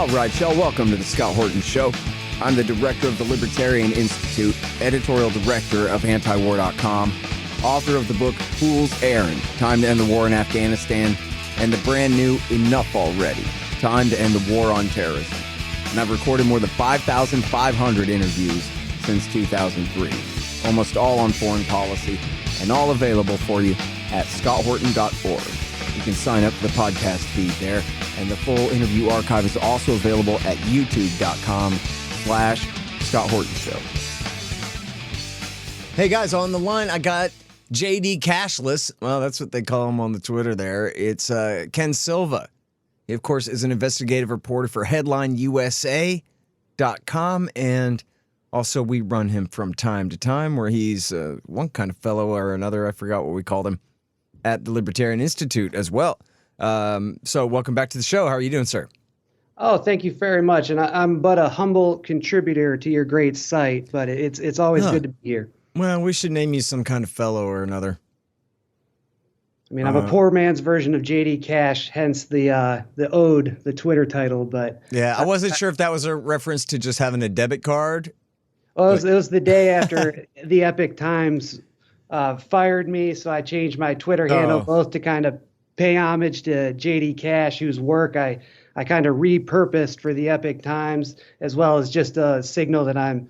All right, y'all, welcome to the Scott Horton Show. I'm the director of the Libertarian Institute, editorial director of antiwar.com, author of the book Fool's Errand, Time to End the War in Afghanistan, and the brand new Enough Already, Time to End the War on Terrorism. And I've recorded more than 5,500 interviews since 2003, almost all on foreign policy, and all available for you at scotthorton.org. You can sign up for the podcast feed there, and the full interview archive is also available at youtube.com/Scott Horton Show. Hey guys, on the line, I got JD Cashless. Well, that's what they call him on the Twitter there. It's Ken Silva. He, of course, is an investigative reporter for HeadlineUSA.com, and also we run him from time to time where he's one kind of fellow or another. I forgot what we called him. At the Libertarian Institute as well. So welcome back to the show. How are you doing, sir? Oh, thank you very much. And I'm but a humble contributor to your great site, but it's always good to be here. Well, we should name you some kind of fellow or another. I mean, I'm a poor man's version of JD Cash, hence the ode, the Twitter title. But yeah, I wasn't sure if that was a reference to just having a debit card. Well, it was the day after the Epic Times fired me, so I changed my Twitter handle both to kind of pay homage to JD Cash, whose work I kind of repurposed for the Epic Times, as well as just a signal that I'm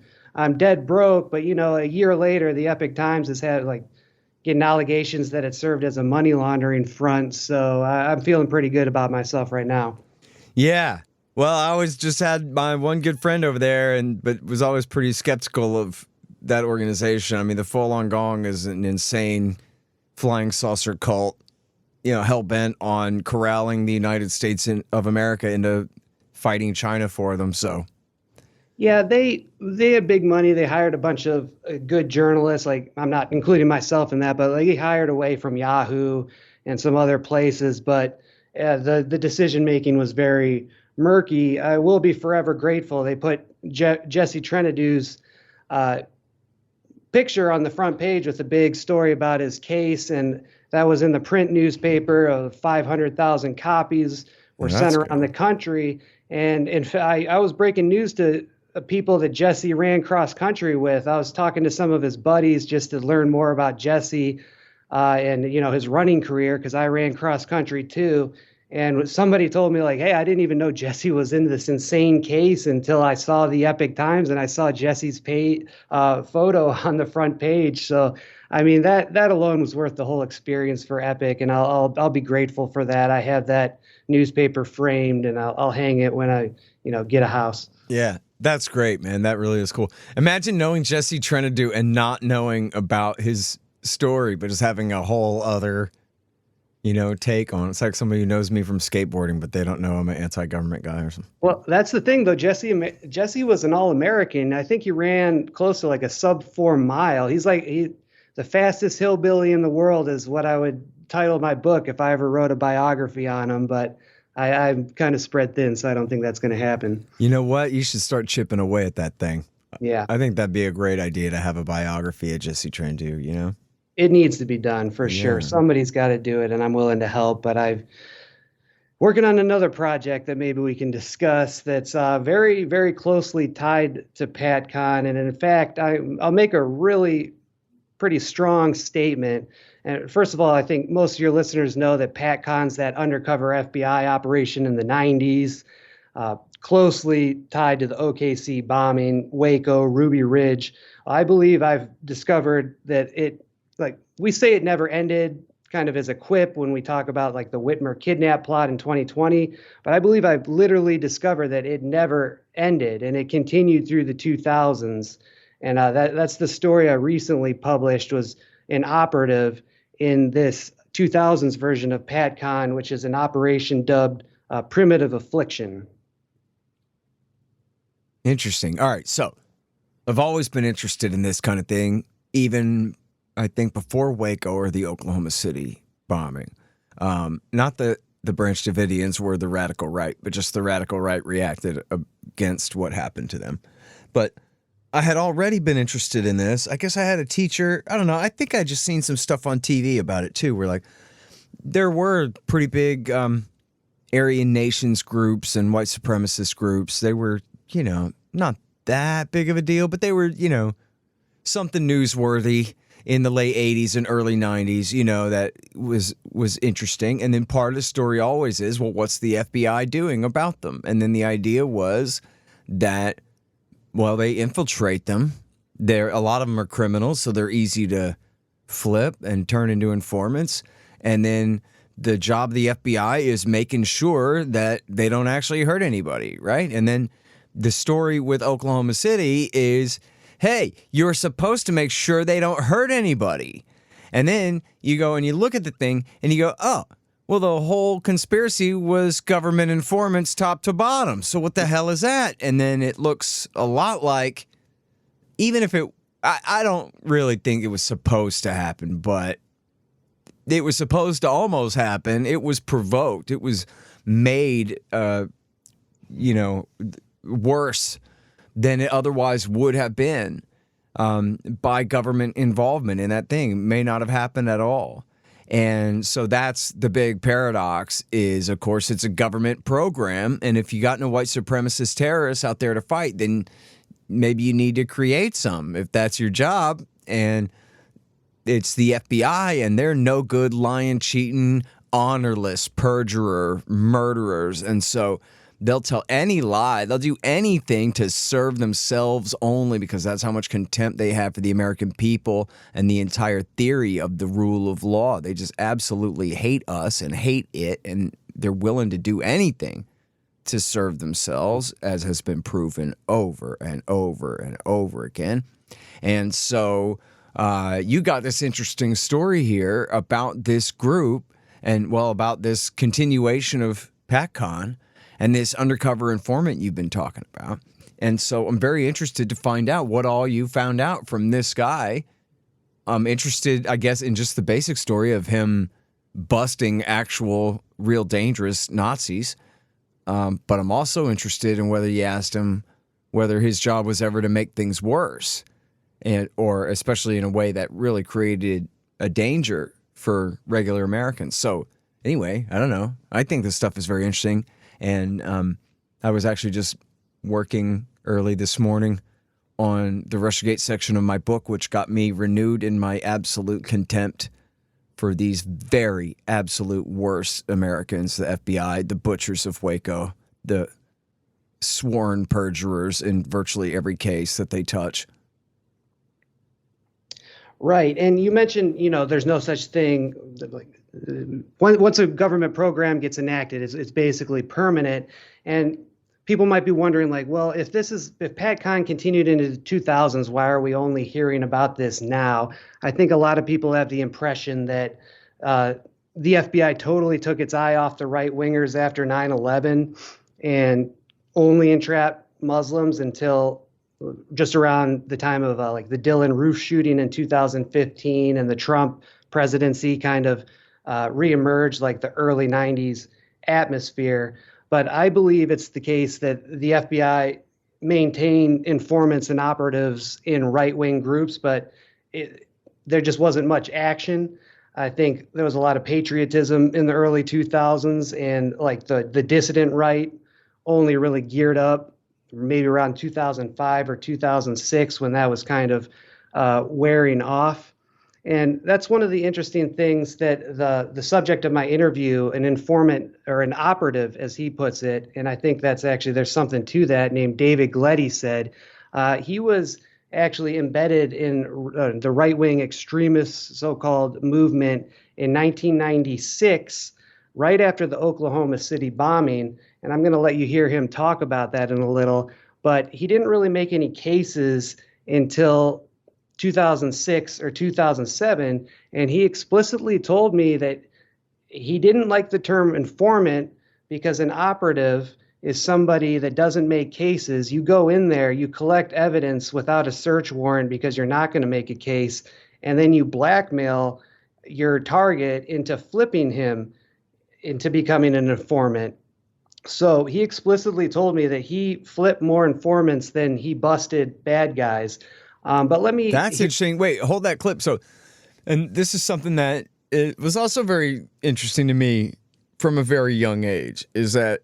dead broke. But you know, a year later, the Epic Times has had getting allegations that it served as a money laundering front. So I'm feeling pretty good about myself right now. Yeah. Well, I always just had my one good friend over there, but was always pretty skeptical of that organization. I mean, the Falun Gong is an insane flying saucer cult, hell-bent on corralling the United States of America into fighting China for them. So, yeah, they had big money. They hired a bunch of good journalists. I'm not including myself in that, but they hired away from Yahoo and some other places. But the decision making was very murky. I will be forever grateful. They put Jesse Trenadu's picture on the front page with a big story about his case, and that was in the print newspaper. Of 500,000 copies were sent around the country. And in fact, I was breaking news to people that Jesse ran cross country with. I was talking to some of his buddies just to learn more about Jesse and his running career, because I ran cross country too. And somebody told me hey, I didn't even know Jesse was in this insane case until I saw the Epic Times and I saw Jesse's photo on the front page. So, I mean, that alone was worth the whole experience for Epic, and I'll be grateful for that. I have that newspaper framed, and I'll hang it when I get a house. Yeah, that's great, man. That really is cool. Imagine knowing Jesse Trenadu and not knowing about his story, but just having a whole other take on it. It's like somebody who knows me from skateboarding, but they don't know I'm an anti-government guy or something. Well, that's the thing, though. Jesse was an All-American. I think he ran close to a sub-4 mile. He's the fastest hillbilly in the world is what I would title my book if I ever wrote a biography on him. But I'm kind of spread thin, so I don't think that's going to happen. You know what? You should start chipping away at that thing. Yeah. I think that'd be a great idea to have a biography of Jesse Trendu, It needs to be done for sure. Somebody's got to do it, and I'm willing to help. But I'm working on another project that maybe we can discuss that's very, very closely tied to PatCon. And in fact, I'll make a really pretty strong statement. And first of all, I think most of your listeners know that PatCon's that undercover FBI operation in the 90s, closely tied to the OKC bombing, Waco, Ruby Ridge. I believe I've discovered that we say it never ended, kind of as a quip when we talk about the Whitmer kidnap plot in 2020. But I believe I've literally discovered that it never ended, and it continued through the 2000s. And that's the story I recently published, was an operative in this 2000s version of PatCon, which is an operation dubbed Primitive Affliction. Interesting. All right. So I've always been interested in this kind of thing, even I think before Waco or the Oklahoma City bombing. Not the Branch Davidians were the radical right, but just the radical right reacted against what happened to them. But I had already been interested in this. I guess I had a teacher. I don't know. I think I just seen some stuff on TV about it too, where there were pretty big Aryan nations groups and white supremacist groups. They were, not that big of a deal, but they were, something newsworthy in the late 80s and early 90s, that was interesting. And then part of the story always is, well, what's the FBI doing about them? And then the idea was that, well, they infiltrate them. A lot of them are criminals, so they're easy to flip and turn into informants. And then the job of the FBI is making sure that they don't actually hurt anybody, right? And then the story with Oklahoma City is, hey, you're supposed to make sure they don't hurt anybody. And then you go and you look at the thing and you go, oh, well, the whole conspiracy was government informants top to bottom. So what the hell is that? And then it looks a lot like, even if I don't really think it was supposed to happen, but it was supposed to almost happen. It was provoked. It was made, worse than it otherwise would have been by government involvement in that thing. It may not have happened at all. And so that's the big paradox is, of course, it's a government program. And if you got no white supremacist terrorists out there to fight, then maybe you need to create some if that's your job. And it's the FBI, and they're no good, lying, cheating, honorless, perjurer, murderers. And so they'll tell any lie. They'll do anything to serve themselves only, because that's how much contempt they have for the American people and the entire theory of the rule of law. They just absolutely hate us and hate it, and they're willing to do anything to serve themselves, as has been proven over and over and over again. And so you got this interesting story here about this group and, well, about this continuation of PatCon and this undercover informant you've been talking about. And so I'm very interested to find out what all you found out from this guy. I'm interested, I guess, in just the basic story of him busting actual, real dangerous Nazis. But I'm also interested in whether you asked him whether his job was ever to make things worse, or especially in a way that really created a danger for regular Americans. So anyway, I don't know. I think this stuff is very interesting. And I was actually just working early this morning on the Russiagate section of my book, which got me renewed in my absolute contempt for these very absolute worst Americans, the FBI, the butchers of Waco, the sworn perjurers in virtually every case that they touch. Right. And you mentioned, there's no such thing. Once a government program gets enacted, it's basically permanent. And people might be wondering, like, well, if PatCon continued into the 2000s, why are we only hearing about this now? I think a lot of people have the impression that the FBI totally took its eye off the right wingers after 9/11 and only entrapped Muslims until just around the time of the Dylan Roof shooting in 2015 and the Trump presidency kind of reemerged, like the early 90s atmosphere. But I believe it's the case that the FBI maintained informants and operatives in right-wing groups, but there just wasn't much action. I think there was a lot of patriotism in the early 2000s, and like the dissident right only really geared up maybe around 2005 or 2006 when that was kind of wearing off. And that's one of the interesting things that the subject of my interview, an informant or an operative, as he puts it, and I think that's actually, there's something to that, named David Gletty, said he was actually embedded in the right-wing extremist so-called movement in 1996, right after the Oklahoma City bombing. And I'm going to let you hear him talk about that in a little, but he didn't really make any cases until 2006 or 2007, and he explicitly told me that he didn't like the term informant because an operative is somebody that doesn't make cases. You go in there, you collect evidence without a search warrant because you're not going to make a case, and then you blackmail your target into flipping him into becoming an informant. So he explicitly told me that he flipped more informants than he busted bad guys. But let me... That's interesting. Wait, hold that clip. So, and this is something that it was also very interesting to me from a very young age is that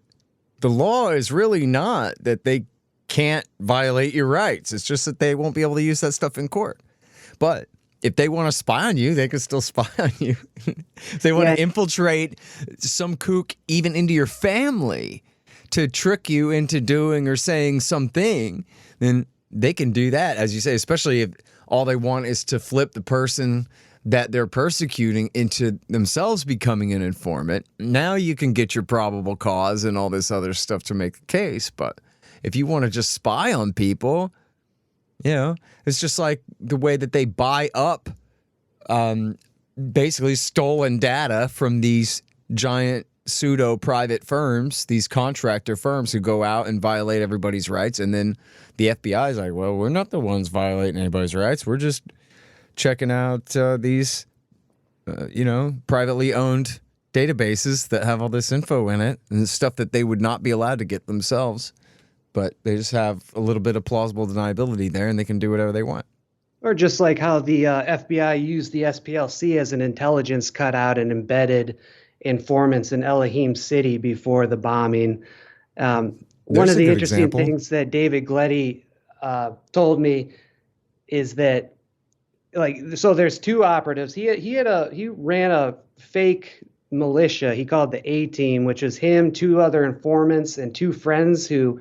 the law is really not that they can't violate your rights. It's just that they won't be able to use that stuff in court. But if they want to spy on you, they can still spy on you. If they want to infiltrate some kook even into your family to trick you into doing or saying something, then they can do that, as you say, especially if all they want is to flip the person that they're persecuting into themselves becoming an informant. Now you can get your probable cause and all this other stuff to make the case. But if you want to just spy on people, you know, it's just like the way that they buy up basically stolen data from these giant pseudo private firms, these contractor firms who go out and violate everybody's rights. And then the FBI is like, well, we're not the ones violating anybody's rights. We're just checking out these, privately owned databases that have all this info in it and stuff that they would not be allowed to get themselves. But they just have a little bit of plausible deniability there, and they can do whatever they want. Or just like how the FBI used the SPLC as an intelligence cutout and embedded informants in Elohim City before the bombing. One of the interesting things that David Gletty told me is that, so there's two operatives. He ran a fake militia. He called the A-Team, which was him, two other informants, and two friends who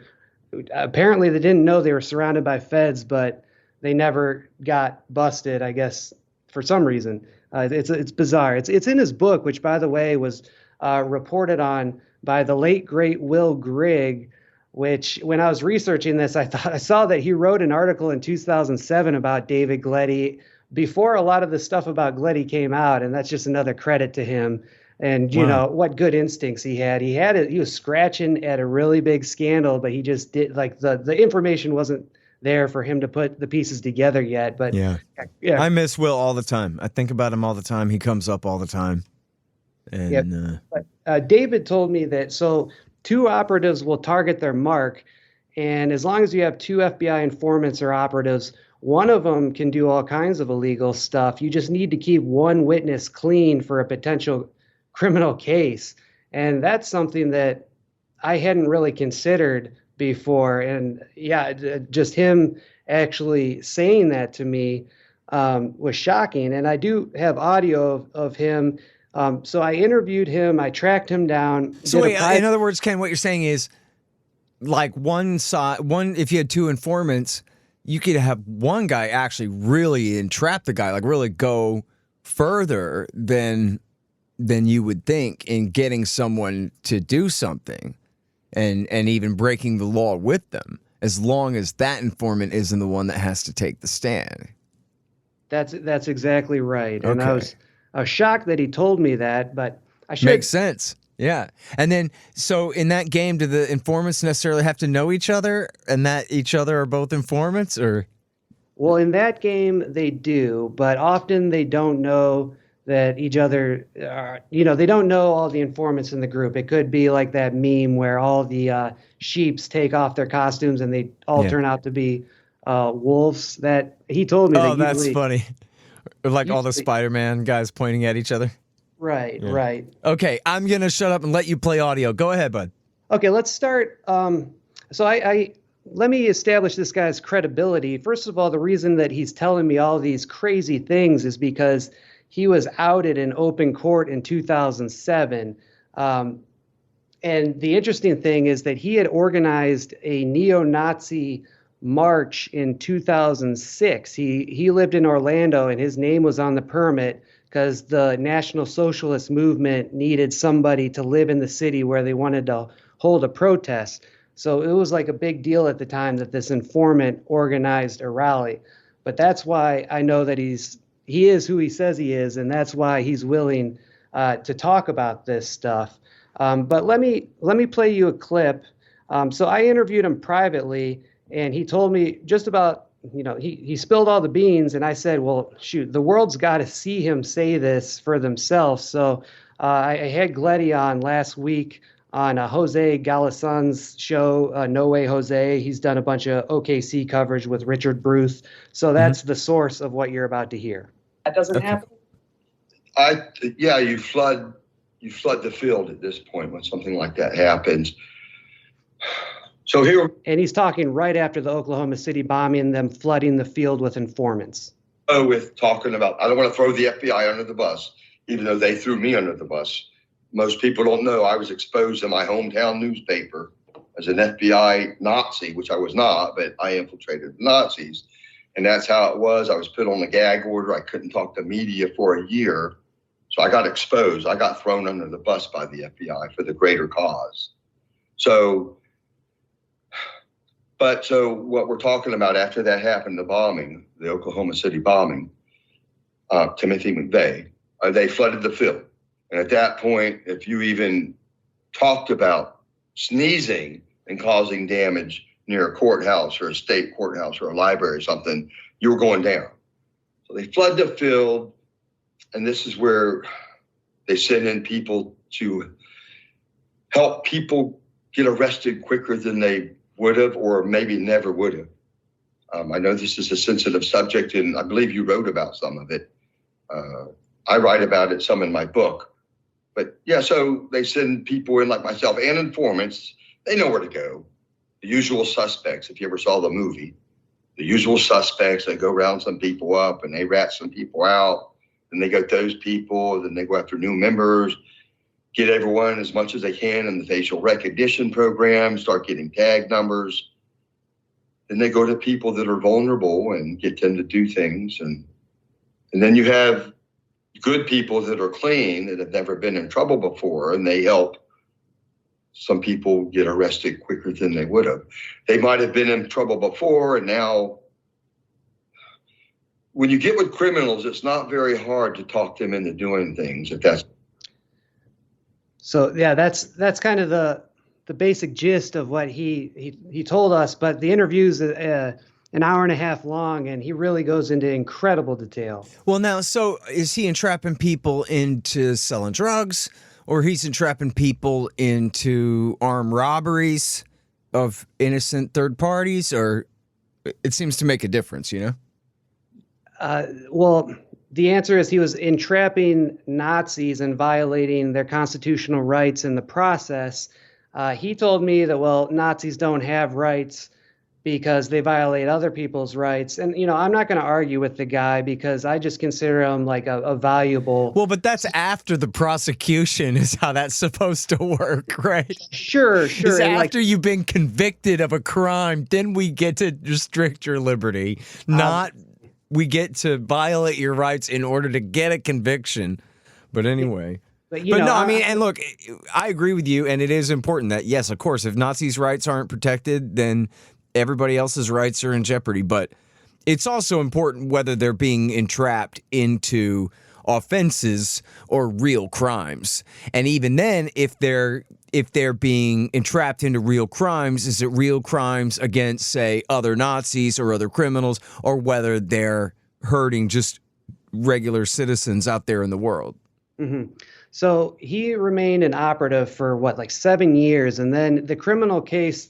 apparently they didn't know they were surrounded by feds, but they never got busted, I guess, for some reason. It's bizarre. It's in his book, which, by the way, was reported on by the late, great Will Grigg, which when I was researching this, I saw that he wrote an article in 2007 about David Gletty before a lot of the stuff about Gletty came out, and that's just another credit to him. And, you know, what good instincts he had. He was scratching at a really big scandal, but he just did, the information wasn't there for him to put the pieces together yet. But yeah, I miss Will all the time. I think about him all the time. He comes up all the time. And David told me that two operatives will target their mark, and as long as you have two FBI informants or operatives, one of them can do all kinds of illegal stuff. You just need to keep one witness clean for a potential criminal case. And that's something that I hadn't really considered before. And just him actually saying that to me was shocking. And I do have audio of him. So I interviewed him. I tracked him down. So wait, in other words, Ken, what you're saying is like if you had two informants, you could have one guy actually really entrap the guy, like really go further than you would think in getting someone to do something and even breaking the law with them, as long as that informant isn't the one that has to take the stand. That's exactly right. Okay. And I was shocked that he told me that, but I should. Makes sense. Yeah. And then, so in that game, do the informants necessarily have to know each other and that each other are both informants, or? Well, in that game, they do, but often they don't know that each other, they don't know all the informants in the group. It could be like that meme where all the sheeps take off their costumes and they all turn out to be wolves. That he told me. Oh, that's funny. Like all the Spider-Man guys pointing at each other. Right, right. Okay, I'm going to shut up and let you play audio. Go ahead, bud. Okay, let's start. Let me establish this guy's credibility. First of all, the reason that he's telling me all these crazy things is because he was outed in open court in 2007. And the interesting thing is that he had organized a neo-Nazi march in 2006. He lived in Orlando, and his name was on the permit because the National Socialist movement needed somebody to live in the city where they wanted to hold a protest. So it was like a big deal at the time that this informant organized a rally. But that's why I know that he is who he says he is, and that's why he's willing to talk about this stuff. But let me play you a clip. So I interviewed him privately, and he told me just about, he spilled all the beans, and I said, well, shoot, the world's got to see him say this for themselves. So I had Gletty on last week on Jose Galason's show, No Way Jose. He's done a bunch of OKC coverage with Richard Bruce. So that's the source of what you're about to hear. That doesn't happen? You flood you flood the field at this point when something like that happens. So here, and he's talking right after the Oklahoma City bombing, them flooding the field with informants. With talking about, I don't want to throw the FBI under the bus, even though they threw me under the bus. Most people don't know I was exposed in my hometown newspaper as an FBI Nazi, which I was not, but I infiltrated the Nazis. And that's how it was. I was put on a gag order. I couldn't talk to media for a year. So I got exposed. I got thrown under the bus by the FBI for the greater cause. So what we're talking about after that happened, the bombing, the Oklahoma City bombing, Timothy McVeigh, they flooded the field. And at that point, if you even talked about sneezing and causing damage near a courthouse or a state courthouse or a library or something, you were going down. So they flood the field, and this is where they send in people to help people get arrested quicker than they would have or maybe never would have. I know this is a sensitive subject, and I believe you wrote about some of it. I write about it some in my book. But yeah, so they send people in like myself and informants. They know where to go. The usual suspects, if you ever saw the movie, the usual suspects, they go round some people up and they rat some people out. Then they get those people, then they go after new members, get everyone as much as they can in the facial recognition program, start getting tag numbers. Then they go to people that are vulnerable and get them to do things. And then you have good people that are clean, that have never been in trouble before, and they help some people get arrested quicker than they would have. They might have been in trouble before, and now when you get with criminals, it's not very hard to talk them into doing things, if that's. So yeah, that's kind of the basic gist of what he told us, but the interview's an hour and a half long, and he really goes into incredible detail. Well, now, so is he entrapping people into selling drugs, or he's entrapping people into armed robberies of innocent third parties, or it seems to make a difference, you know? Well, the answer is he was entrapping Nazis and violating their constitutional rights in the process. He told me that, well, Nazis don't have rights because they violate other people's rights. And, you know, I'm not going to argue with the guy because I just consider him like a valuable... Well, but that's after the prosecution is how that's supposed to work, right? Sure. It's after you've been convicted of a crime, then we get to restrict your liberty, not we get to violate your rights in order to get a conviction. But anyway... But no, I mean, and look, I agree with you, and it is important that, yes, of course, if Nazis' rights aren't protected, then everybody else's rights are in jeopardy. But it's also important whether they're being entrapped into offenses or real crimes. And even then, if they're being entrapped into real crimes, is it real crimes against, say, other Nazis or other criminals, or whether they're hurting just regular citizens out there in the world? Mm-hmm. So he remained an operative for like 7 years. And then the criminal case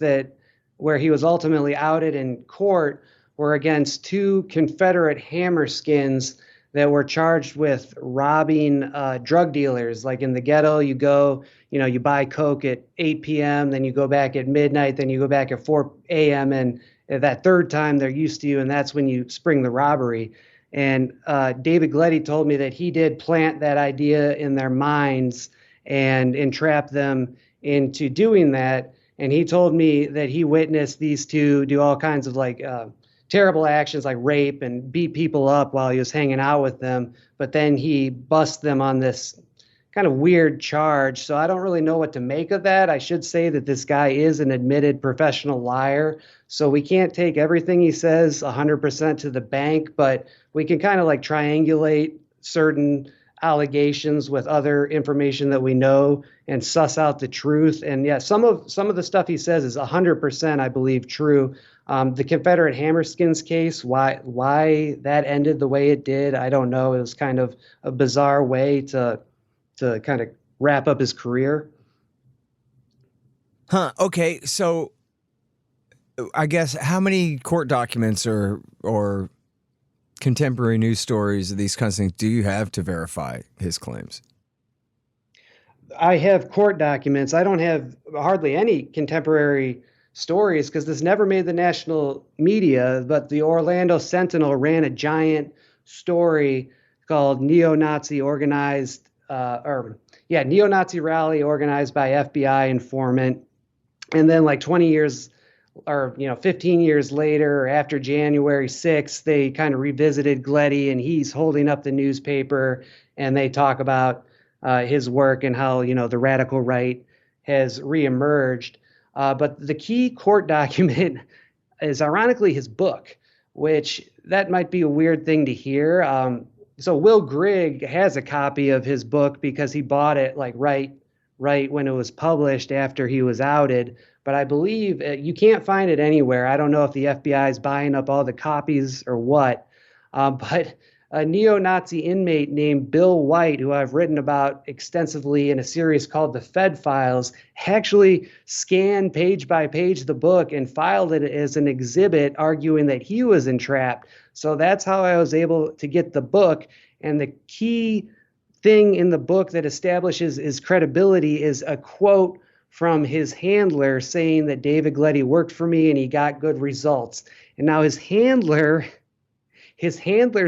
where he was ultimately outed in court were against two Confederate hammerskins that were charged with robbing drug dealers. Like in the ghetto, you go, you know, you buy Coke at 8 p.m., then you go back at midnight, then you go back at 4 a.m. And that third time they're used to you, and that's when you spring the robbery. And David Gletty told me that he did plant that idea in their minds and entrap them into doing that. And he told me that he witnessed these two do all kinds of like terrible actions like rape and beat people up while he was hanging out with them. But then he busts them on this kind of weird charge. So I don't really know what to make of that. I should say that this guy is an admitted professional liar. So we can't take everything he says 100% to the bank, but we can kind of like triangulate certain allegations with other information that we know and suss out the truth. And yeah, some of the stuff he says is 100%, I believe, true. The Confederate hammerskins case, why that ended the way it did, I don't know. It was kind of a bizarre way to kind of wrap up his career. Huh. Okay. So I guess how many court documents or contemporary news stories of these kinds of things do you have to verify his claims? I have court documents. I don't have hardly any contemporary stories because this never made the national media, but the Orlando Sentinel ran a giant story called Neo-Nazi Organized, Neo-Nazi Rally Organized by FBI Informant. And then like 20 years or 15 years later, after January 6th, they kind of revisited Gletty, and he's holding up the newspaper, and they talk about his work and how the radical right has reemerged. But the key court document is ironically his book, which that might be a weird thing to hear. So Will Grigg has a copy of his book because he bought it like right when it was published after he was outed. But I believe you can't find it anywhere. I don't know if the FBI is buying up all the copies or what. But a neo-Nazi inmate named Bill White, who I've written about extensively in a series called The Fed Files, actually scanned page by page the book and filed it as an exhibit, arguing that he was entrapped. So that's how I was able to get the book. And the key thing in the book that establishes his credibility is a quote from his handler saying that David Gletty worked for me and he got good results. And now his handler,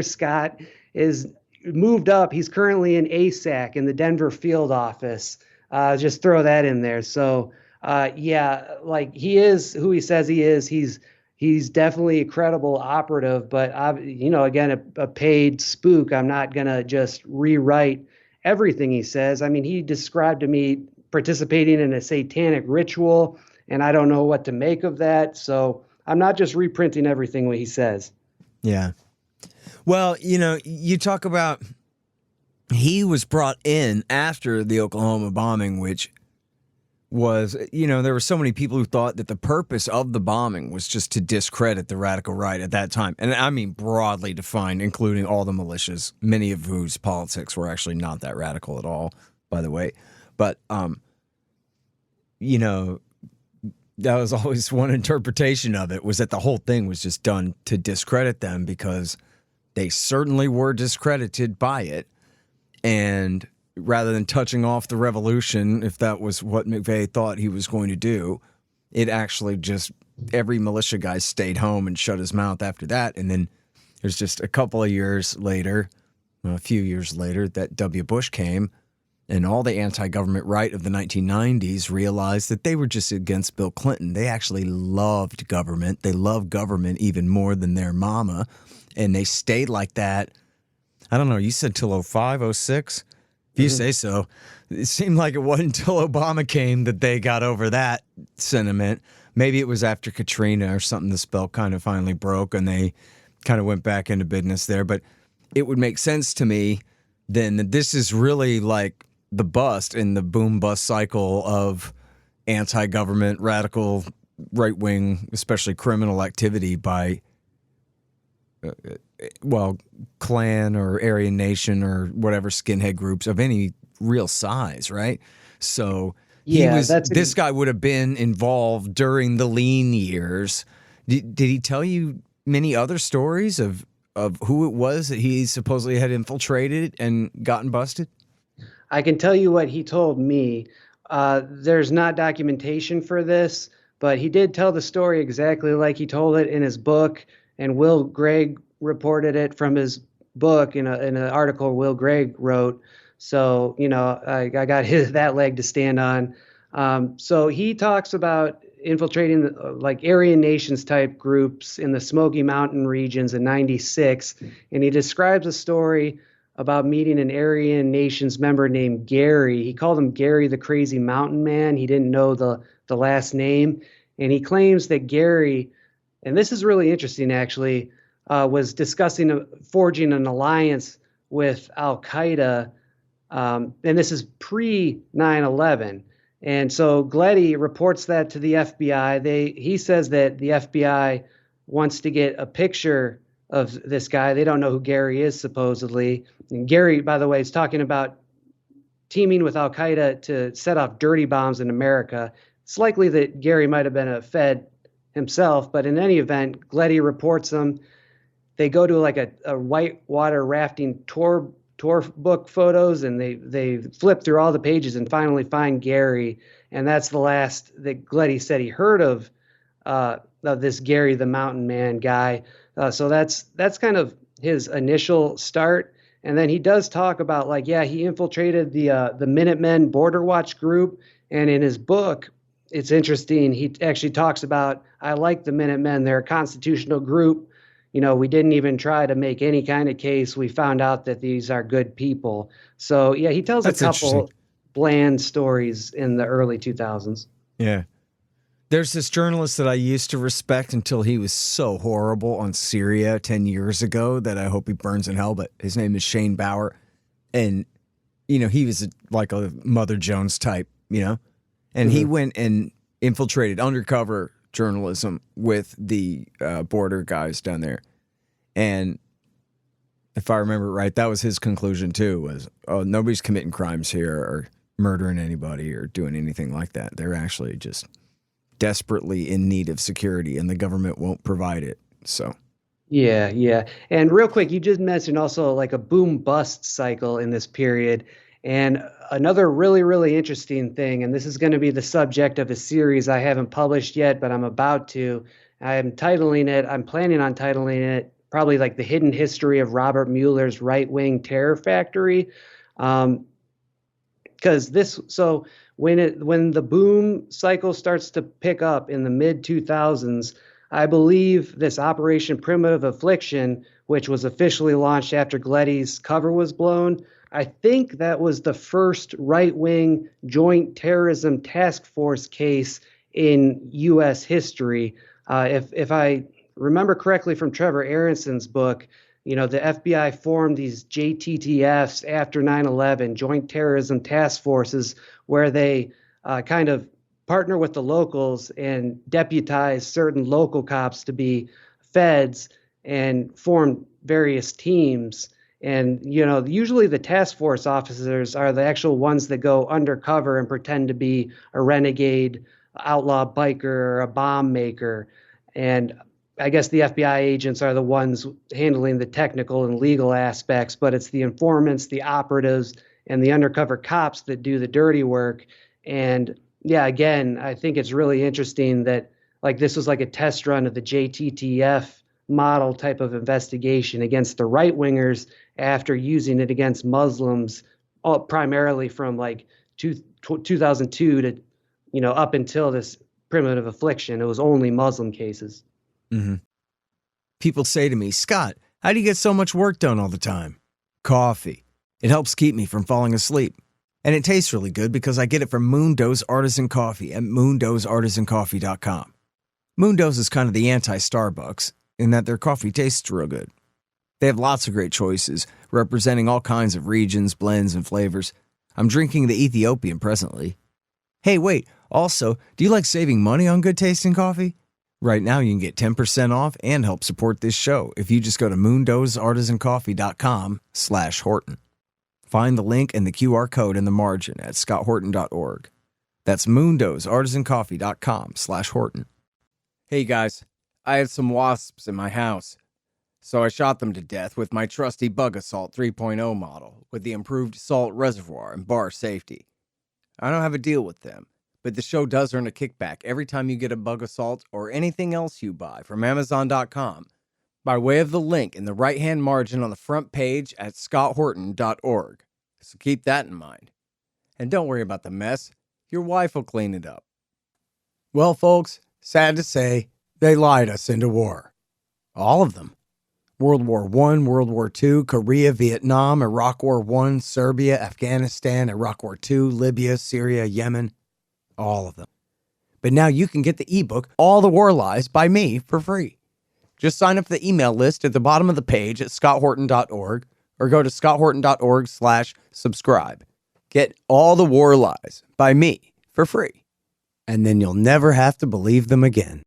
Scott, is moved up. He's currently in ASAC in the Denver field office. Just throw that in there. So like he is who he says he is. He's definitely a credible operative, but again, a paid spook. I'm not gonna just rewrite everything he says. I mean, he described to me participating in a satanic ritual, and I don't know what to make of that. So I'm not just reprinting everything what he says. Yeah. Well, you talk about he was brought in after the Oklahoma bombing, which was, there were so many people who thought that the purpose of the bombing was just to discredit the radical right at that time. And I mean broadly defined, including all the militias, many of whose politics were actually not that radical at all, by the way. But, that was always one interpretation of it, was that the whole thing was just done to discredit them because they certainly were discredited by it. And rather than touching off the revolution, if that was what McVeigh thought he was going to do, it actually just, every militia guy stayed home and shut his mouth after that. And then there's just a couple of years later, a few years later, that W. Bush came, and all the anti-government right of the 1990s realized that they were just against Bill Clinton. They actually loved government. They loved government even more than their mama. And they stayed like that. I don't know, you said till 05, 06? If you say so. It seemed like it wasn't until Obama came that they got over that sentiment. Maybe it was after Katrina or something, the spell kind of finally broke and they kind of went back into business there. But it would make sense to me then that this is really like the bust in the boom-bust cycle of anti-government, radical, right-wing, especially criminal activity by, Klan or Aryan Nation or whatever skinhead groups of any real size, right? So this guy would have been involved during the lean years. Did he tell you many other stories of who it was that he supposedly had infiltrated and gotten busted? I can tell you what he told me. There's not documentation for this, but he did tell the story exactly like he told it in his book, and Will Gregg reported it from his book in an article Will Gregg wrote. So, I got that leg to stand on. So he talks about infiltrating like Aryan Nations type groups in the Smoky Mountain regions in '96, and he describes a story about meeting an Aryan Nations member named Gary. He called him Gary the Crazy Mountain Man. He didn't know the last name. And he claims that Gary, and this is really interesting actually, was discussing forging an alliance with Al-Qaeda. And this is pre-9/11. And so Gletty reports that to the FBI. He says that the FBI wants to get a picture of this guy. They don't know who Gary is, supposedly. And Gary, by the way, is talking about teaming with Al-Qaeda to set off dirty bombs in America. It's likely that Gary might have been a Fed himself, but in any event, Gletty reports them. They go to like a whitewater rafting tour tour book photos, and they flip through all the pages and finally find Gary. And that's the last that Gletty said he heard of this Gary the Mountain Man guy. So that's kind of his initial start. And then he does talk about, like, yeah, he infiltrated the Minutemen Border Watch group. And in his book, it's interesting. He actually talks about, I like the Minutemen. They're a constitutional group. You know, we didn't even try to make any kind of case. We found out that these are good people. So, yeah, he tells That's a couple bland stories in the early 2000s. Yeah. There's this journalist that I used to respect until he was so horrible on Syria 10 years ago that I hope he burns in hell, but his name is Shane Bauer. And, you know, he was like a Mother Jones type, you know? And he went and infiltrated undercover journalism with the border guys down there. And if I remember right, that was his conclusion too, was, oh, nobody's committing crimes here or murdering anybody or doing anything like that. They're actually just desperately in need of security, and the government won't provide it. So yeah. And real quick, you just mentioned also like a boom bust cycle in this period. And another really, really interesting thing, and this is going to be the subject of a series I haven't published yet, but I'm about to. I'm planning on titling it probably like The Hidden History of Robert Mueller's Right-Wing Terror Factory. So when the boom cycle starts to pick up in the mid 2000s, I believe this Operation Primitive Affliction, which was officially launched after Gletty's cover was blown, I think that was the first right-wing joint terrorism task force case in U.S. history. If I remember correctly from Trevor Aronson's book, you know, the FBI formed these JTTFs after 9/11, Joint Terrorism Task Forces, where they kind of partner with the locals and deputize certain local cops to be feds and form various teams. And, you know, usually the task force officers are the actual ones that go undercover and pretend to be a renegade outlaw biker or a bomb maker. And I guess the FBI agents are the ones handling the technical and legal aspects, but it's the informants, the operatives, and the undercover cops that do the dirty work. And yeah, again, I think it's really interesting that like this was like a test run of the JTTF model type of investigation against the right wingers after using it against Muslims, primarily from like 2002 to, you know, up until this Primitive Affliction. It was only Muslim cases. Mm-hmm. People say to me, Scott, how do you get so much work done all the time? Coffee. It helps keep me from falling asleep. And it tastes really good because I get it from Moondo's Artisan Coffee at moondosartisancoffee.com. Moondo's is kind of the anti-Starbucks in that their coffee tastes real good. They have lots of great choices, representing all kinds of regions, blends, and flavors. I'm drinking the Ethiopian presently. Hey, wait, also, do you like saving money on good tasting coffee? Right now, you can get 10% off and help support this show if you just go to moondosartisancoffee.com/Horton. Find the link and the QR code in the margin at scotthorton.org. That's moondosartisancoffee.com/Horton. Hey guys, I had some wasps in my house, so I shot them to death with my trusty Bug Assault 3.0 model with the improved salt reservoir and bar safety. I don't have a deal with them, but the show does earn a kickback every time you get a Bug Assault or anything else you buy from Amazon.com by way of the link in the right-hand margin on the front page at scotthorton.org. So keep that in mind. And don't worry about the mess. Your wife will clean it up. Well, folks, sad to say, they lied us into war. All of them. World War I, World War II, Korea, Vietnam, Iraq War I, Serbia, Afghanistan, Iraq War II, Libya, Syria, Yemen. All of them. But now you can get the ebook, All the War Lies, by me for free. Just sign up for the email list at the bottom of the page at scotthorton.org or go to scotthorton.org/subscribe. Get All the War Lies by me for free. And then you'll never have to believe them again.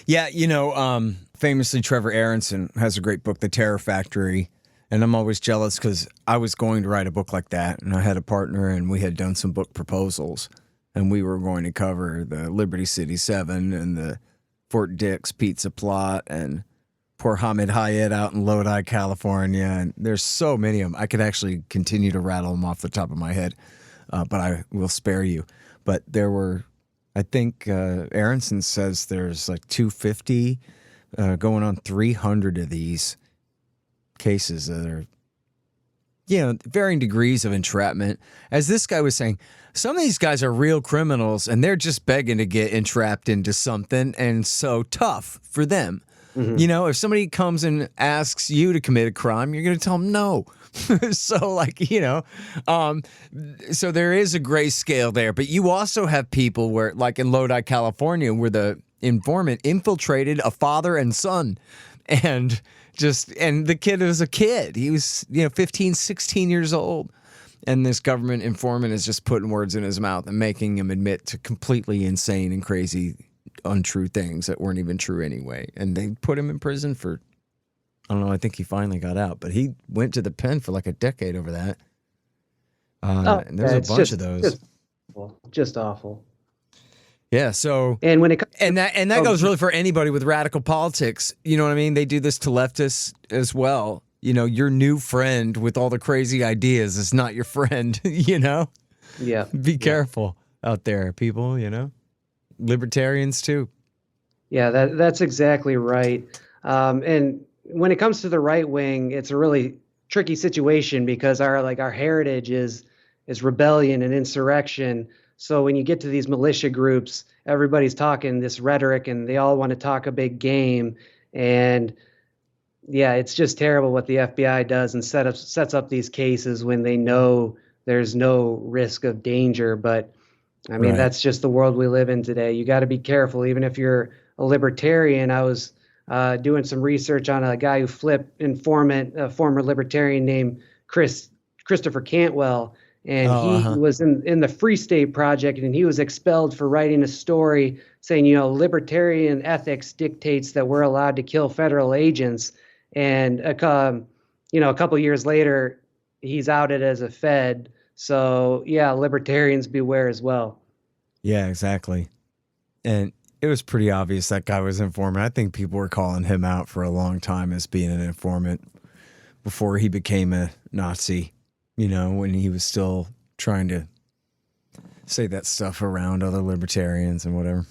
Yeah, you know, famously Trevor Aronson has a great book, The Terror Factory. And I'm always jealous because I was going to write a book like that. And I had a partner and we had done some book proposals. And we were going to cover the Liberty City 7 and the Fort Dix pizza plot and poor Hamid Hayat out in Lodi, California. And there's so many of them. I could actually continue to rattle them off the top of my head, but I will spare you. But there were, I think Aronson says there's like 250 going on 300 of these cases that are, varying degrees of entrapment. As this guy was saying, some of these guys are real criminals and they're just begging to get entrapped into something, and so tough for them. Mm-hmm. If somebody comes and asks you to commit a crime, you're going to tell them no. So so there is a gray scale there, but you also have people where, like in Lodi, California, where the informant infiltrated a father and son, and the kid was a kid. He was, 15, 16 years old. And this government informant is just putting words in his mouth and making him admit to completely insane and crazy, untrue things that weren't even true anyway. And they put him in prison for, I don't know, I think he finally got out. But he went to the pen for like a decade over that. And there's a bunch of those. Just awful. Yeah, so and when it that goes really for anybody with radical politics. You know what I mean? They do this to leftists as well. Your new friend with all the crazy ideas is not your friend. Yeah. Be careful out there, people. Libertarians too. Yeah, that's exactly right. And when it comes to the right wing, it's a really tricky situation because our heritage is rebellion and insurrection. So when you get to these militia groups, everybody's talking this rhetoric and they all want to talk a big game. And yeah, it's just terrible what the FBI does and sets up these cases when they know there's no risk of danger. But I mean, That's just the world we live in today. You got to be careful, even if you're a libertarian. I was doing some research on a guy who flipped informant, a former libertarian named Christopher Cantwell. And he was in the Free State Project, and he was expelled for writing a story saying, libertarian ethics dictates that we're allowed to kill federal agents. And, a couple years later, he's outed as a Fed. So, yeah, libertarians beware as well. Yeah, exactly. And it was pretty obvious that guy was an informant. I think people were calling him out for a long time as being an informant before he became a Nazi. When he was still trying to say that stuff around other libertarians and whatever.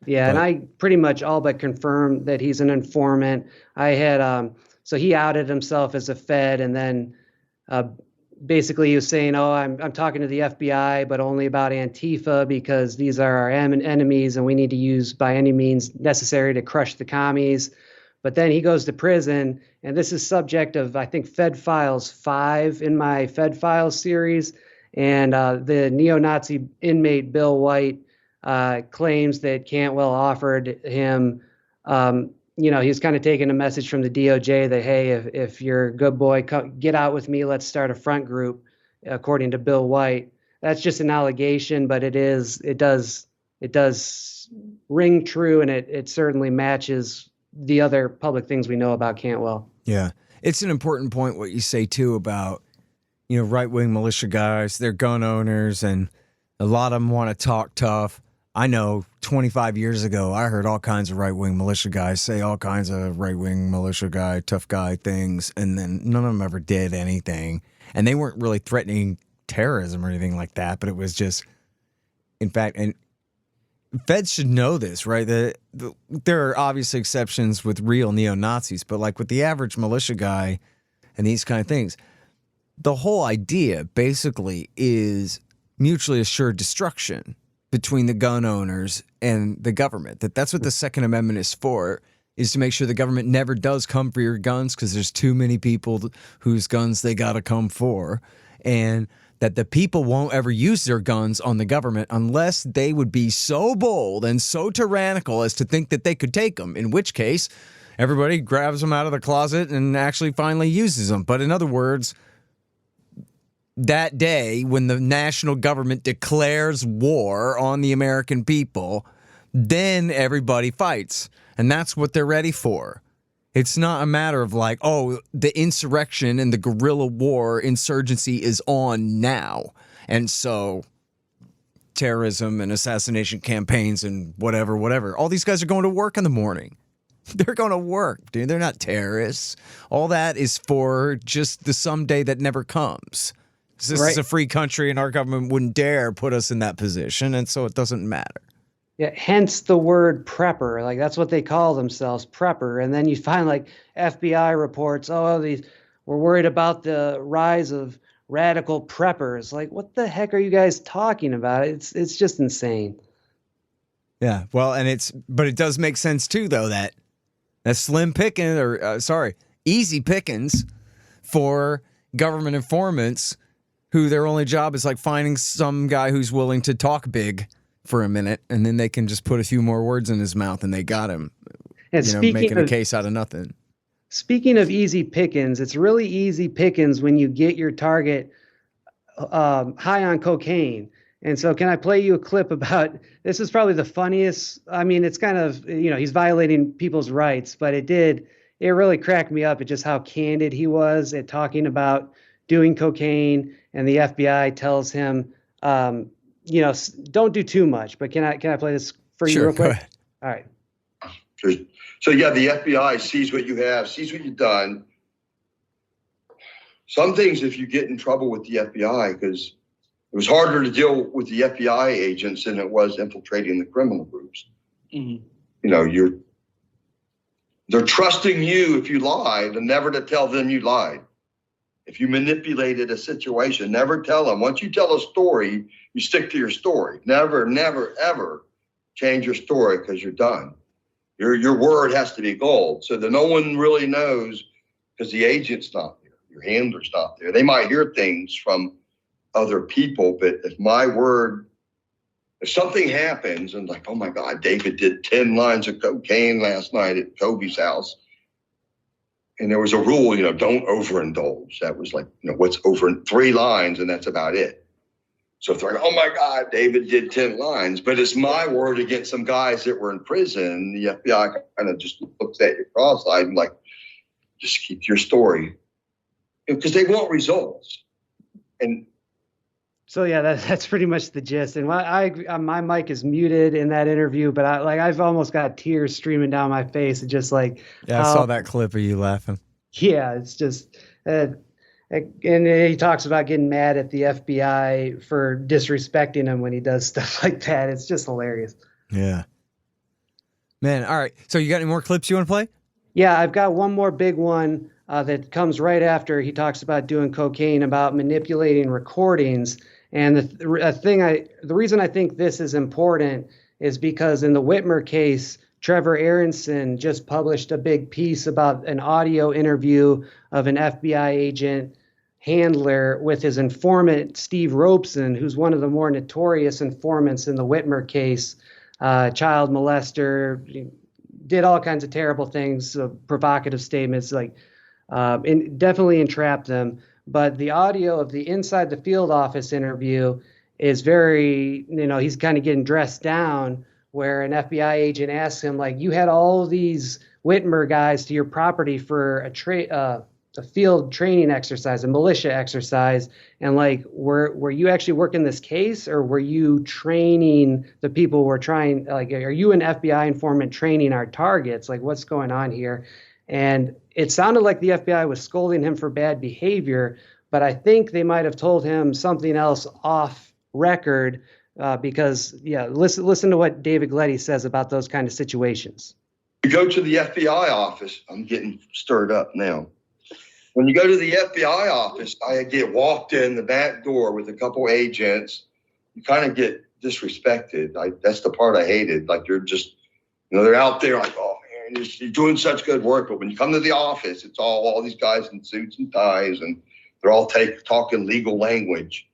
Yeah, and I pretty much all but confirmed that he's an informant. I had, so he outed himself as a Fed, and then basically he was saying, I'm talking to the FBI, but only about Antifa because these are our enemies and we need to use by any means necessary to crush the commies. But then he goes to prison, and this is subject of, I think, Fed Files 5 in my Fed Files series. And the neo-Nazi inmate Bill White claims that Cantwell offered him, he's kind of taking a message from the DOJ that, hey, if you're a good boy, get out with me, let's start a front group, according to Bill White. That's just an allegation, but it does ring true, and it certainly matches the other public things we know about Cantwell. Yeah. It's an important point what you say too about, right-wing militia guys, they're gun owners, and a lot of them want to talk tough. I know 25 years ago, I heard all kinds of right-wing militia guys say all kinds of right-wing militia guy, tough guy things, and then none of them ever did anything. And they weren't really threatening terrorism or anything like that, but it was just, in fact, and Feds should know this, right? There are obviously exceptions with real neo-Nazis, but like with the average militia guy and these kind of things, the whole idea basically is mutually assured destruction between the gun owners and the government. That's what the Second Amendment is for, is to make sure the government never does come for your guns because there's too many people whose guns they got to come for, and that the people won't ever use their guns on the government unless they would be so bold and so tyrannical as to think that they could take them, in which case everybody grabs them out of the closet and actually finally uses them. But in other words, that day when the national government declares war on the American people, then everybody fights. And that's what they're ready for. It's not a matter of like, the insurrection and the guerrilla war insurgency is on now. And so terrorism and assassination campaigns and whatever, all these guys are going to work in the morning. They're going to work, dude. They're not terrorists. All that is for just the someday that never comes. This is a free country, and our government wouldn't dare put us in that position, and so it doesn't matter. Yeah, hence the word prepper. Like, that's what they call themselves, prepper. And then you find like FBI reports, we're worried about the rise of radical preppers. Like, what the heck are you guys talking about? It's just insane. Yeah, well, but it does make sense too, though, that slim pickings, easy pickings for government informants who their only job is like finding some guy who's willing to talk big for a minute, and then they can just put a few more words in his mouth and they got him. And making a case out of nothing. Speaking of easy pickings, it's really easy pickings when you get your target high on cocaine. And so can I play you a clip about, this is probably the funniest. I mean, it's kind of, he's violating people's rights, but it really cracked me up at just how candid he was at talking about doing cocaine. And the FBI tells him, don't do too much. But can I play this for you real quick? Go ahead. All right. So yeah, the FBI sees what you have, sees what you've done. Some things, if you get in trouble with the FBI, because it was harder to deal with the FBI agents than it was infiltrating the criminal groups. Mm-hmm. They're trusting you if you lied, and never to tell them you lied. If you manipulated a situation, never tell them. Once you tell a story, you stick to your story. Never, never, ever change your story, because you're done. Your word has to be gold, so that no one really knows, because the agent's not there, your handler's not there. They might hear things from other people, but if something happens and like, oh my God, David did 10 lines of cocaine last night at Kobe's house, and there was a rule, don't overindulge. That was like, what's over 3 lines, and that's about it. So if they're like, oh my God, David did 10 lines, but it's my word against some guys that were in prison, the FBI kind of just looks at you cross-eyed and like, just keep your story, because they want results. And so yeah, that's pretty much the gist. And my mic is muted in that interview, but I've almost got tears streaming down my face, and just like, I saw that clip of you laughing. Yeah, it's just, and he talks about getting mad at the FBI for disrespecting him when he does stuff like that. It's just hilarious. Yeah, man. All right, so you got any more clips you want to play? Yeah, I've got one more big one that comes right after he talks about doing cocaine, about manipulating recordings. And the reason I think this is important is because in the Whitmer case, Trevor Aronson just published a big piece about an audio interview of an FBI agent handler with his informant, Steve Robeson, who's one of the more notorious informants in the Whitmer case, child molester, did all kinds of terrible things, provocative statements, definitely entrapped them. But the audio of the inside the field office interview is very, he's kind of getting dressed down, where an FBI agent asks him, like, you had all these Whitmer guys to your property for a field training exercise, a militia exercise. And like, were you actually working this case, or were you training the people who were trying, like, are you an FBI informant training our targets? Like, what's going on here? And it sounded like the FBI was scolding him for bad behavior, but I think they might have told him something else off record, because, listen to what David Gletty says about those kind of situations. You go to the FBI office. I'm getting stirred up now. When you go to the FBI office, I get walked in the back door with a couple agents. You kind of get disrespected. That's the part I hated. Like, you're just, they're out there like, oh, you're doing such good work, but when you come to the office, it's all these guys in suits and ties, and they're all talking legal language,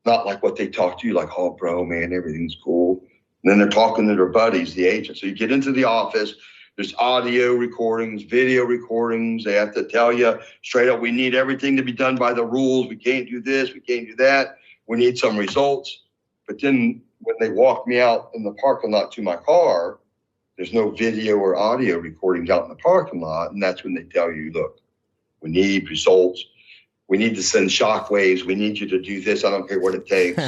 not like what they talk to you, like, oh, bro, man, everything's cool. And then they're talking to their buddies, the agents. So you get into the office, there's audio recordings, video recordings. They have to tell you straight up, we need everything to be done by the rules. We can't do this, we can't do that. We need some results. But then when they walk me out in the parking lot to my car, there's no video or audio recordings out in the parking lot. And that's when they tell you, look, we need results. We need to send shockwaves. We need you to do this. I don't care what it takes.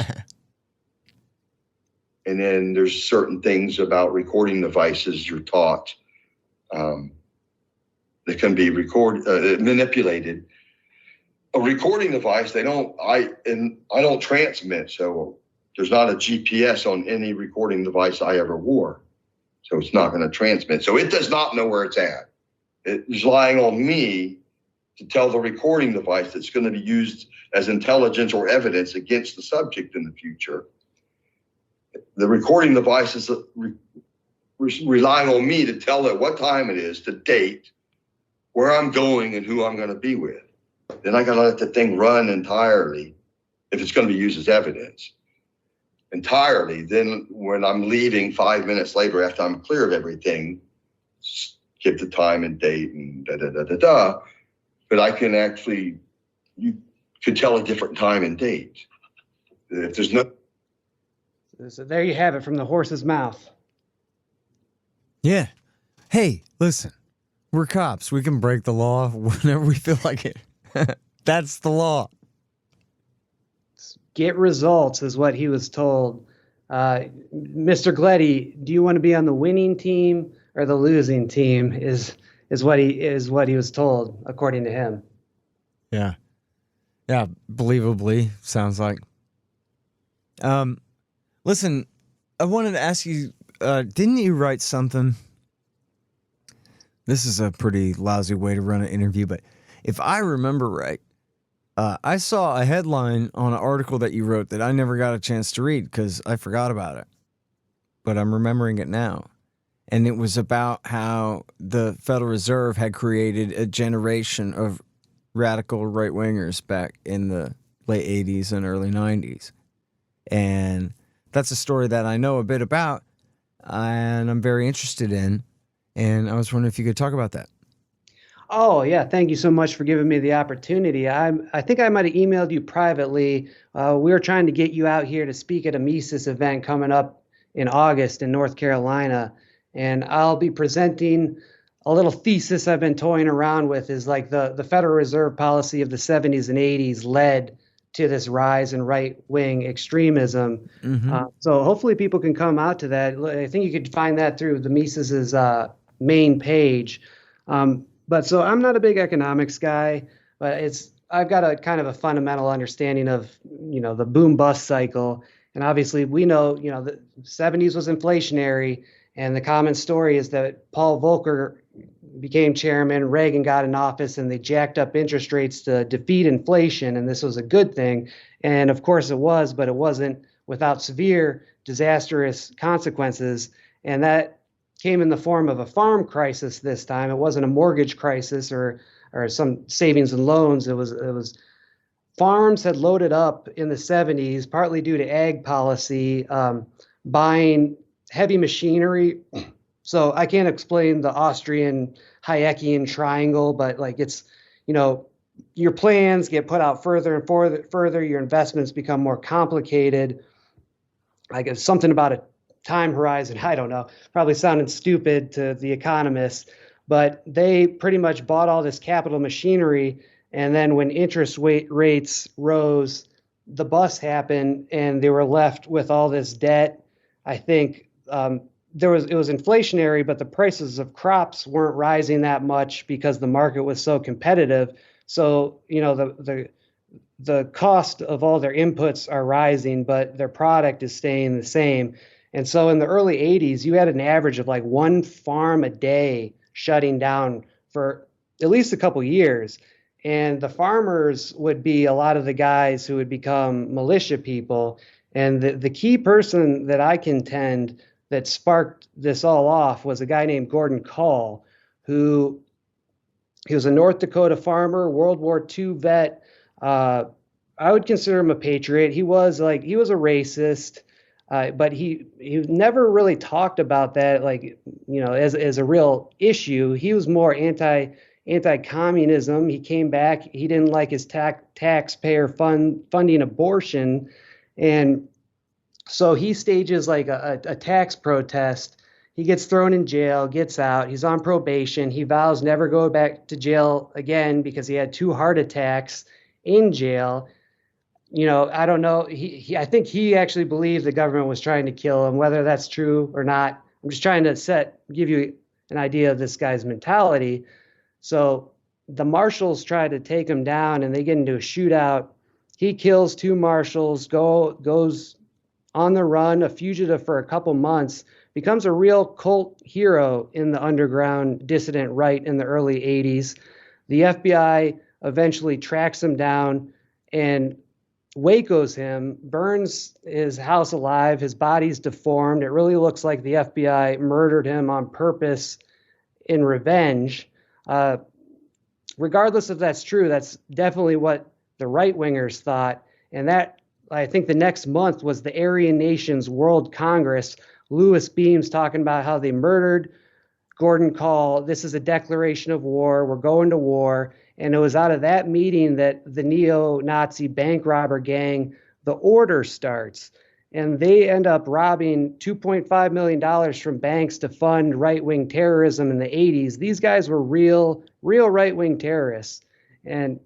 And then there's certain things about recording devices you're taught. that can be manipulated. A recording device, I don't transmit, so there's not a GPS on any recording device I ever wore. So it's not going to transmit. So it does not know where it's at. It's relying on me to tell the recording device that's going to be used as intelligence or evidence against the subject in the future. The recording device is relying on me to tell it what time it is, the date, where I'm going, and who I'm going to be with. Then I got to let the thing run entirely if it's going to be used as evidence. Entirely. Then when I'm leaving 5 minutes later after I'm clear of everything, give the time and date and da-da-da-da-da. But I can actually, you could tell a different time and date. If there's no... So there you have it from the horse's mouth. Yeah. Hey, listen, we're cops. We can break the law whenever we feel like it. That's the law. Get results is what he was told. Mr. Gletty, do you want to be on the winning team or the losing team? Is what he was told, according to him. Yeah. Yeah, believably, sounds like. Listen, I wanted to ask you, didn't you write something? This is a pretty lousy way to run an interview, but if I remember right, I saw a headline on an article that you wrote that I never got a chance to read because I forgot about it. But I'm remembering it now. And it was about how the Federal Reserve had created a generation of radical right-wingers back in the late 80s and early 90s. And that's a story that I know a bit about and I'm very interested in. And I was wondering if you could talk about that. Oh, yeah. Thank you so much for giving me the opportunity. I think I might have emailed you privately. We were trying to get you out here to speak at a Mises event coming up in August in North Carolina. And I'll be presenting a little thesis I've been toying around with is like the Federal Reserve policy of the 70s and 80s led to this rise in right-wing extremism. Mm-hmm. So hopefully people can come out to that. I think you could find that through the Mises's main page. But so I'm not a big economics guy, but I've got a kind of a fundamental understanding of, the boom bust cycle. And obviously we know, the 70s was inflationary. And the common story is that Paul Volcker became chairman, Reagan got in office, and they jacked up interest rates to defeat inflation. And this was a good thing. And of course it was, but it wasn't without severe, disastrous consequences. And that came in the form of a farm crisis this time. It wasn't a mortgage crisis or some savings and loans. It was farms had loaded up in the 70s, partly due to ag policy, buying heavy machinery. So I can't explain the Austrian Hayekian triangle, but like it's, your plans get put out further and further, your investments become more complicated. Like it's something about a time horizon, I don't know, probably sounding stupid to the economists, but they pretty much bought all this capital machinery. And then when interest rates rose, the bust happened and they were left with all this debt. I think it was inflationary, but the prices of crops weren't rising that much because the market was so competitive. So, the cost of all their inputs are rising, but their product is staying the same. And so in the early 80s, you had an average of like one farm a day shutting down for at least a couple years. And the farmers would be a lot of the guys who would become militia people. And the key person that I contend that sparked this all off was a guy named Gordon Call, he was a North Dakota farmer, World War II vet. I would consider him a patriot. He was a racist. But he never really talked about that, as a real issue. He was more anti-communism. He came back. He didn't like his taxpayer funding abortion, and so he stages like a tax protest. He gets thrown in jail, gets out. He's on probation. He vows never go back to jail again because he had 2 heart attacks in jail. I don't know. I think he actually believed the government was trying to kill him, whether that's true or not. I'm just trying to give you an idea of this guy's mentality. So the marshals try to take him down, and they get into a shootout. He kills 2 marshals, goes on the run, a fugitive for a couple months, becomes a real cult hero in the underground dissident right in the early 80s. The FBI eventually tracks him down and Waco's him, burns his house alive. His body's deformed. It really looks like the FBI murdered him on purpose in revenge. Regardless if that's true, that's definitely what the right-wingers thought. And that, I think the next month was the Aryan Nations World Congress. Louis Beams talking about how they murdered Gordon Call. This is a declaration of war. We're going to war. And it was out of that meeting that the neo-Nazi bank robber gang, the Order, starts. And they end up robbing $2.5 million from banks to fund right-wing terrorism in the 80s. These guys were real right-wing terrorists. And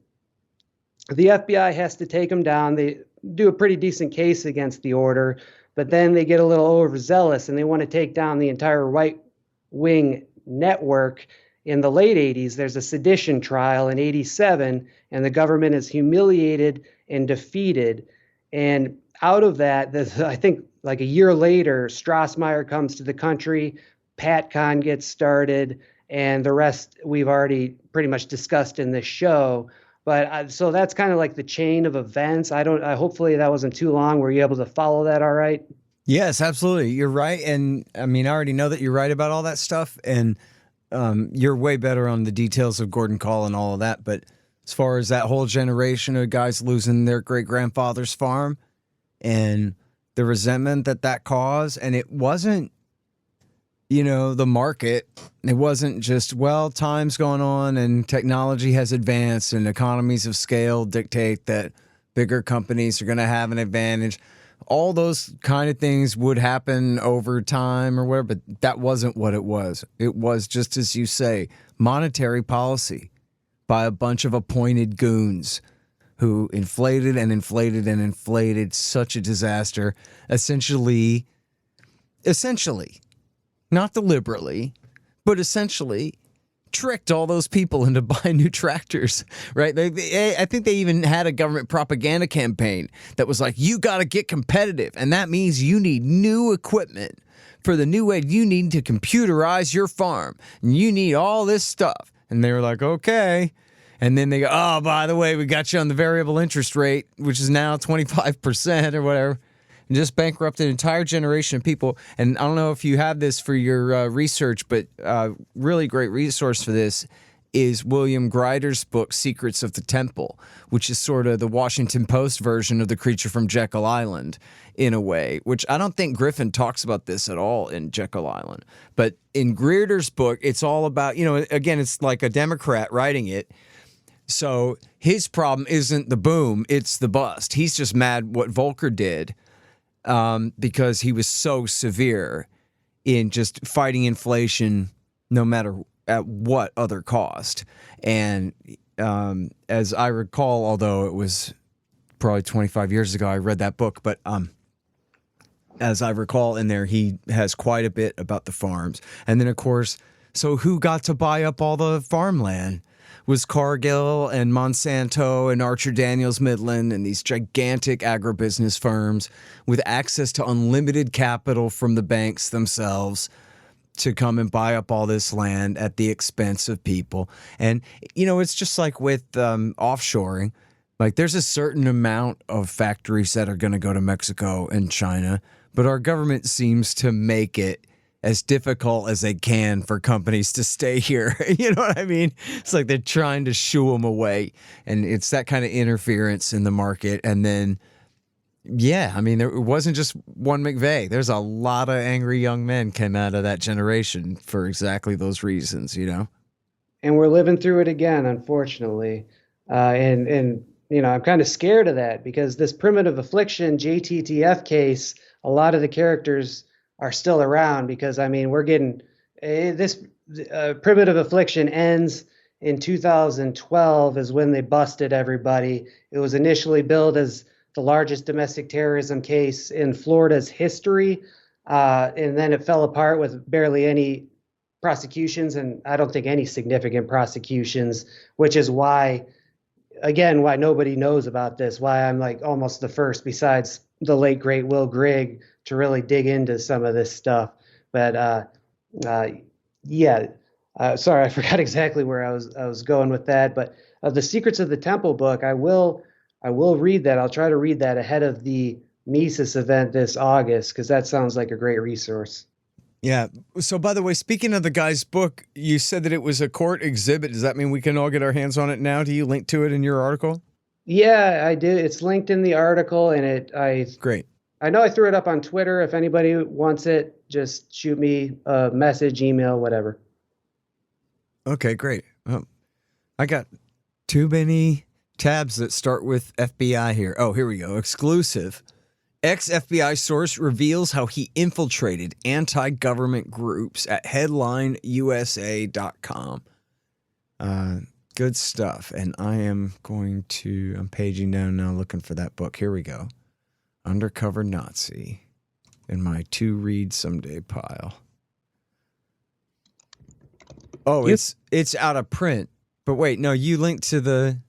the FBI has to take them down. They do a pretty decent case against the Order, but then they get a little overzealous and they want to take down the entire right-wing network. In the late 80s, there's a sedition trial in 87, and the government is humiliated and defeated. And out of that, I think like a year later, Strassmeyer comes to the country, PatCon gets started, and the rest we've already pretty much discussed in this show. But so that's kind of like the chain of events. Hopefully that wasn't too long. Were you able to follow that all right? Yes, absolutely. You're right. And I mean, I already know that you're right about all that stuff. And you're way better on the details of Gordon Call and all of that. But as far as that whole generation of guys losing their great-grandfather's farm and the resentment that caused, and it wasn't, the market. It wasn't just, time's going on and technology has advanced and economies of scale dictate that bigger companies are going to have an advantage. All those kind of things would happen over time or whatever, but that wasn't what it was. It was, just as you say, monetary policy by a bunch of appointed goons who inflated and inflated and inflated such a disaster, essentially, not deliberately, but essentially tricked all those people into buying new tractors, right? I think they even had a government propaganda campaign that was like, you got to get competitive. And that means you need new equipment for the new way. You need to computerize your farm. And you need all this stuff. And they were like, okay. And then they go, oh, by the way, we got you on the variable interest rate, which is now 25% or whatever. And just bankrupted an entire generation of people. And I don't know if you have this for your research, but really great resource for this is William Greider's book, Secrets of the Temple, which is sort of the Washington Post version of The Creature from Jekyll Island in a way, which I don't think Griffin talks about this at all in Jekyll Island. But in Greider's book, it's all about, again, it's like a Democrat writing it. So his problem isn't the boom, it's the bust. He's just mad what Volcker did. Because he was so severe in just fighting inflation no matter at what other cost. And as I recall, although it was probably 25 years ago I read that book, but as I recall in there, he has quite a bit about the farms. And then, of course, so who got to buy up all the farmland? Was Cargill and Monsanto and Archer Daniels Midland and these gigantic agribusiness firms with access to unlimited capital from the banks themselves to come and buy up all this land at the expense of people. And, it's just like with offshoring. Like there's a certain amount of factories that are going to go to Mexico and China, but our government seems to make it as difficult as they can for companies to stay here. You know what I mean? It's like they're trying to shoo them away. And it's that kind of interference in the market. And then, it wasn't just one McVeigh. There's a lot of angry young men came out of that generation for exactly those reasons, And we're living through it again, unfortunately. And I'm kind of scared of that because this primitive affliction JTTF case, a lot of the characters are still around because, we're getting this primitive affliction ends in 2012 is when they busted everybody. It was initially billed as the largest domestic terrorism case in Florida's history. And then it fell apart with barely any prosecutions, and I don't think any significant prosecutions, which is why, again, why nobody knows about this, why I'm like almost the first besides the late great Will Grigg to really dig into some of this stuff. But yeah, sorry, I forgot exactly where I was going with that. But the Secrets of the Temple book, I will read that. I'll try to read that ahead of the Mises event this August, because that sounds like a great resource. Yeah. So, by the way, speaking of the guy's book, you said that it was a court exhibit. Does that mean we can all get our hands on it now? Do you link to it in your article? Yeah, I do. It's linked in the article, and Great. I know I threw it up on Twitter. If anybody wants it, just shoot me a message, email, whatever. Okay, great. I got too many tabs that start with FBI here. Oh, here we go. Exclusive. Ex-FBI source reveals how he infiltrated anti-government groups at headlineusa.com. Good stuff. And I'm paging down now looking for that book. Here we go. Undercover Nazi in my to-read someday pile. Oh, it's out of print. But wait, no, you linked to the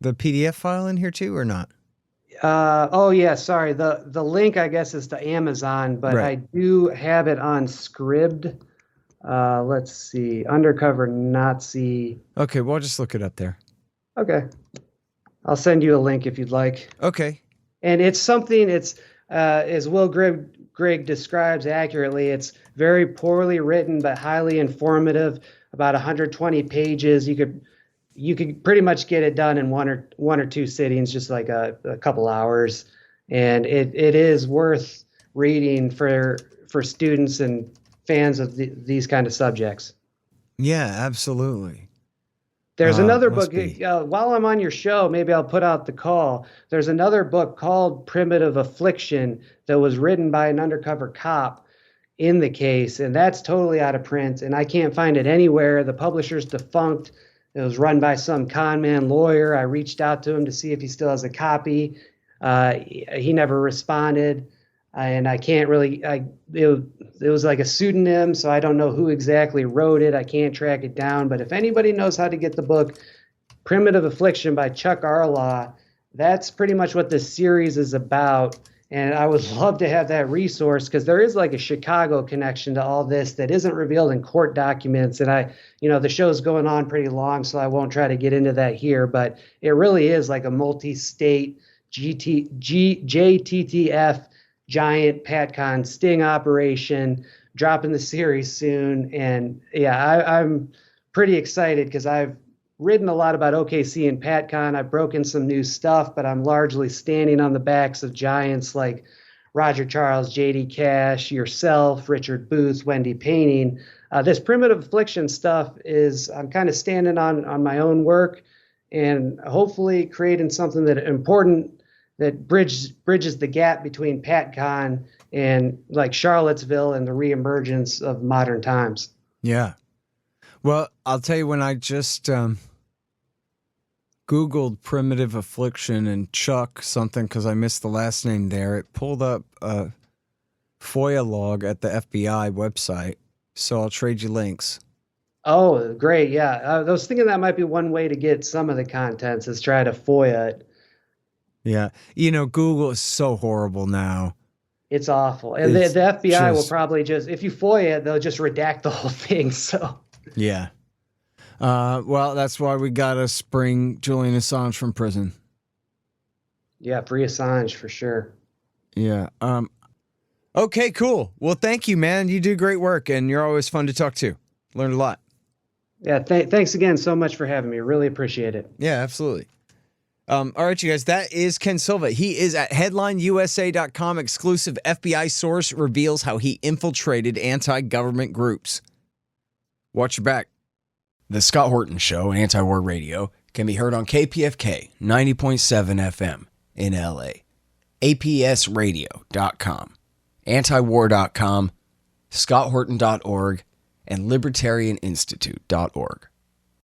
PDF file in here too or not? Oh yeah, sorry. The link I guess is to Amazon, but Right. I do have it on Scribd. Let's see, Undercover Nazi. Okay, well, I'll just look it up there. Okay, I'll send you a link if you'd like. Okay. And it's something. It's as Will Grigg describes accurately. It's very poorly written but highly informative. About 120 pages. You could pretty much get it done in one or two sittings, just like a couple hours, and it is worth reading for students and fans of these kind of subjects. Yeah, absolutely. There's another book. Be. While I'm on your show, maybe I'll put out the call. There's another book called Primitive Affliction that was written by an undercover cop in the case, and that's totally out of print, and I can't find it anywhere. The publisher's defunct. It was run by some con man lawyer. I reached out to him to see if he still has a copy. He never responded, and I can't really. It was like a pseudonym, so I don't know who exactly wrote it. I can't track it down. But if anybody knows how to get the book, Primitive Affliction by Chuck Arlaw, that's pretty much what this series is about. And I would love to have that resource because there is like a Chicago connection to all this that isn't revealed in court documents. And the show's going on pretty long, so I won't try to get into that here. But it really is like a multi-state JTTF giant PatCon sting operation, dropping the series soon. And yeah, I'm pretty excited because I've written a lot about OKC and PatCon. I've broken some new stuff, but I'm largely standing on the backs of giants like Roger Charles, J.D. Cash, yourself, Richard Booth, Wendy Painting. This Primitive Affliction stuff I'm kind of standing on my own work and hopefully creating something that bridges the gap between PatCon and like Charlottesville and the reemergence of modern times. Yeah. Well, I'll tell you, when I just Googled Primitive Affliction and Chuck something because I missed the last name there, it pulled up a FOIA log at the FBI website. So I'll trade you links. Oh, great. Yeah. I was thinking that might be one way to get some of the contents is try to FOIA it. Yeah. Google is so horrible now. It's awful. And the FBI will probably if you FOIA it, they'll just redact the whole thing. So. Yeah. Well, that's why we got to spring Julian Assange from prison. Yeah, free Assange for sure. Yeah. Okay, cool. Well, thank you, man. You do great work, and you're always fun to talk to. Learned a lot. Yeah, thanks again so much for having me. Really appreciate it. Yeah, absolutely. All right, you guys, that is Ken Silva. He is at headlineusa.com. Exclusive FBI source reveals how he infiltrated anti-government groups. Watch your back. The Scott Horton Show, Anti-War Radio, can be heard on KPFK 90.7 FM in LA, APSradio.com, antiwar.com, scotthorton.org, and libertarianinstitute.org.